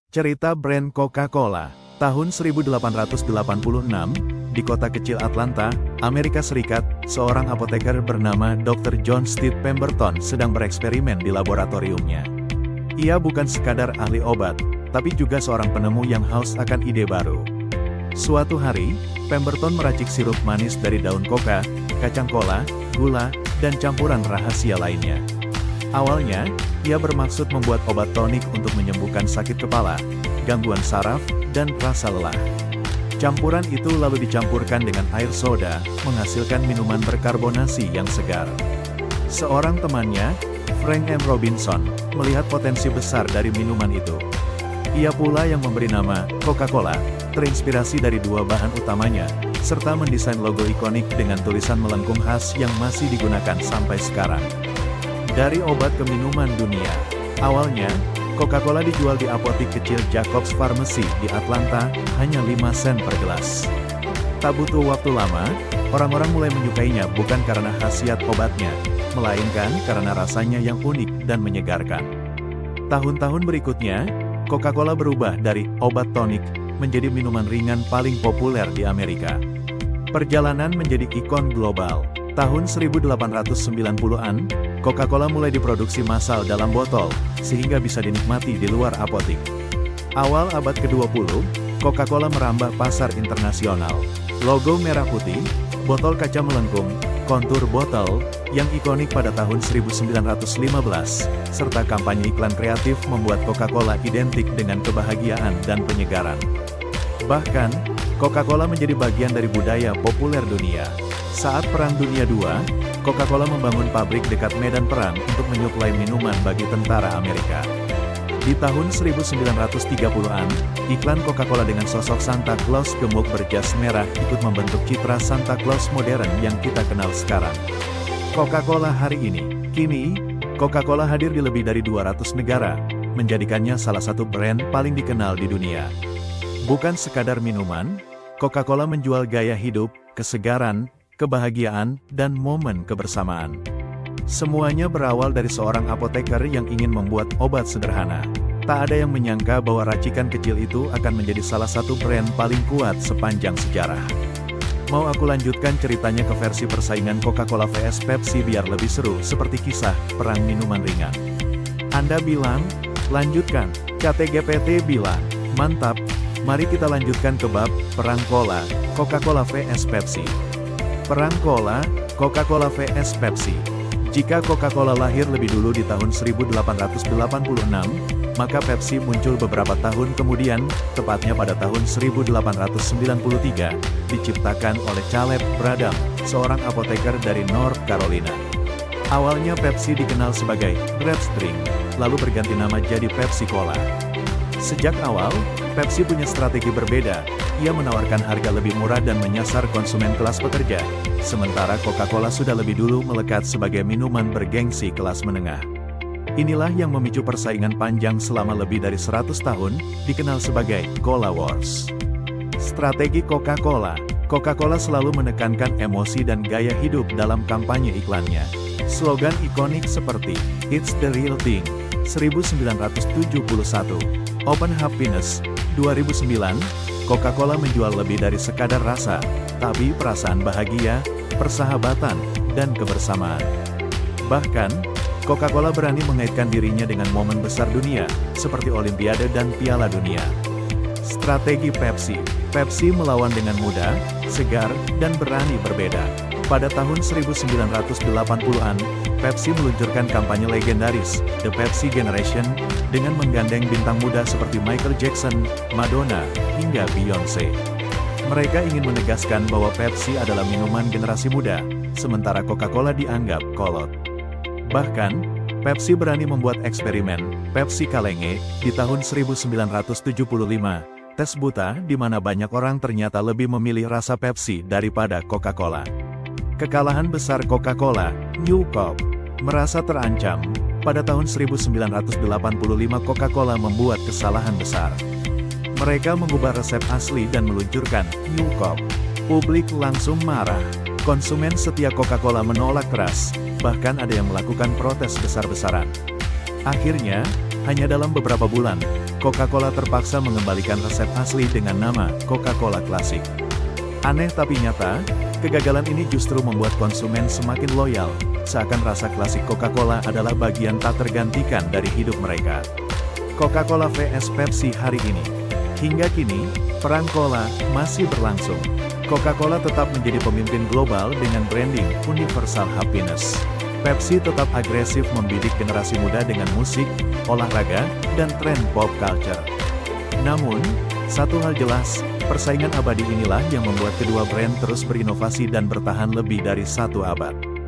Cerita brand Coca-Cola. Tahun 1886, di kota kecil Atlanta, Amerika Serikat, seorang apoteker bernama Dr. John Steed Pemberton sedang bereksperimen di laboratoriumnya. Ia bukan sekadar ahli obat, tapi juga seorang penemu yang haus akan ide baru. Suatu hari, Pemberton meracik sirup manis dari daun koka, kacang kola, gula, dan campuran rahasia lainnya. Awalnya, ia bermaksud membuat obat tonik untuk menyembuhkan sakit kepala, gangguan saraf, dan rasa lelah. Campuran itu lalu dicampurkan dengan air soda, menghasilkan minuman berkarbonasi yang segar. Seorang temannya, Frank M. Robinson, melihat potensi besar dari minuman itu. Ia pula yang memberi nama Coca-Cola, terinspirasi dari dua bahan utamanya, serta mendesain logo ikonik dengan tulisan melengkung khas yang masih digunakan sampai sekarang. Dari obat ke minuman dunia. Awalnya, Coca-Cola dijual di apotik kecil Jacobs Pharmacy di Atlanta, hanya 5 sen per gelas. Tak butuh waktu lama, orang-orang mulai menyukainya bukan karena khasiat obatnya, melainkan karena rasanya yang unik dan menyegarkan. Tahun-tahun berikutnya, Coca-Cola berubah dari obat tonik menjadi minuman ringan paling populer di Amerika. Perjalanan menjadi ikon global. Tahun 1890-an, Coca-Cola mulai diproduksi massal dalam botol, sehingga bisa dinikmati di luar apotik. Awal abad ke-20, Coca-Cola merambah pasar internasional. Logo merah putih, botol kaca melengkung, kontur botol, yang ikonik pada tahun 1915, serta kampanye iklan kreatif membuat Coca-Cola identik dengan kebahagiaan dan penyegaran. Bahkan, Coca-Cola menjadi bagian dari budaya populer dunia. Saat Perang Dunia II, Coca-Cola membangun pabrik dekat medan perang untuk menyuplai minuman bagi tentara Amerika. Di tahun 1930-an, iklan Coca-Cola dengan sosok Santa Claus gemuk berjas merah ikut membentuk citra Santa Claus modern yang kita kenal sekarang. Coca-Cola hari ini. Kini, Coca-Cola hadir di lebih dari 200 negara, menjadikannya salah satu brand paling dikenal di dunia. Bukan sekadar minuman, Coca-Cola menjual gaya hidup, kesegaran, kebahagiaan, dan momen kebersamaan. Semuanya berawal dari seorang apoteker yang ingin membuat obat sederhana. Tak ada yang menyangka bahwa racikan kecil itu akan menjadi salah satu brand paling kuat sepanjang sejarah. Mau aku lanjutkan ceritanya ke versi persaingan Coca-Cola vs Pepsi biar lebih seru seperti kisah perang minuman ringan. Anda bilang, lanjutkan. KTGPT bilang, mantap. Mari kita lanjutkan ke bab perang cola, Coca-Cola vs Pepsi. Perang cola, Coca-Cola vs Pepsi. Jika Coca-Cola lahir lebih dulu di tahun 1886, maka Pepsi muncul beberapa tahun kemudian, tepatnya pada tahun 1893, diciptakan oleh Caleb Bradham, seorang apoteker dari North Carolina. Awalnya Pepsi dikenal sebagai Red Drink, lalu berganti nama jadi Pepsi Cola. Sejak awal, Pepsi punya strategi berbeda. Ia menawarkan harga lebih murah dan menyasar konsumen kelas pekerja. Sementara Coca-Cola sudah lebih dulu melekat sebagai minuman bergengsi kelas menengah. Inilah yang memicu persaingan panjang selama lebih dari 100 tahun, dikenal sebagai Cola Wars. Strategi Coca-Cola. Coca-Cola selalu menekankan emosi dan gaya hidup dalam kampanye iklannya. Slogan ikonik seperti, "It's the real thing", 1971. Open Happiness, 2009, Coca-Cola menjual lebih dari sekadar rasa, tapi perasaan bahagia, persahabatan, dan kebersamaan. Bahkan, Coca-Cola berani mengaitkan dirinya dengan momen besar dunia, seperti Olimpiade dan Piala Dunia. Strategi Pepsi. Pepsi melawan dengan mudah, segar, dan berani berbeda. Pada tahun 1980-an, Pepsi meluncurkan kampanye legendaris, The Pepsi Generation, dengan menggandeng bintang muda seperti Michael Jackson, Madonna, hingga Beyoncé. Mereka ingin menegaskan bahwa Pepsi adalah minuman generasi muda, sementara Coca-Cola dianggap kolot. Bahkan, Pepsi berani membuat eksperimen, Pepsi Kalenge, di tahun 1975, tes buta di mana banyak orang ternyata lebih memilih rasa Pepsi daripada Coca-Cola. Kekalahan besar Coca-Cola, New Coke, merasa terancam. Pada tahun 1985 Coca-Cola membuat kesalahan besar. Mereka mengubah resep asli dan meluncurkan New Coke. Publik langsung marah. Konsumen setia Coca-Cola menolak keras, bahkan ada yang melakukan protes besar-besaran. Akhirnya, Hanya dalam beberapa bulan, Coca-Cola terpaksa mengembalikan resep asli dengan nama Coca-Cola Classic. Aneh tapi nyata, kegagalan ini justru membuat konsumen semakin loyal, seakan rasa klasik Coca-Cola adalah bagian tak tergantikan dari hidup mereka. Coca-Cola vs Pepsi hari ini. Hingga kini, perang cola masih berlangsung. Coca-Cola tetap menjadi pemimpin global dengan branding Universal Happiness. Pepsi tetap agresif membidik generasi muda dengan musik, olahraga, dan tren pop culture. Namun, satu hal jelas, persaingan abadi inilah yang membuat kedua brand terus berinovasi dan bertahan lebih dari satu abad.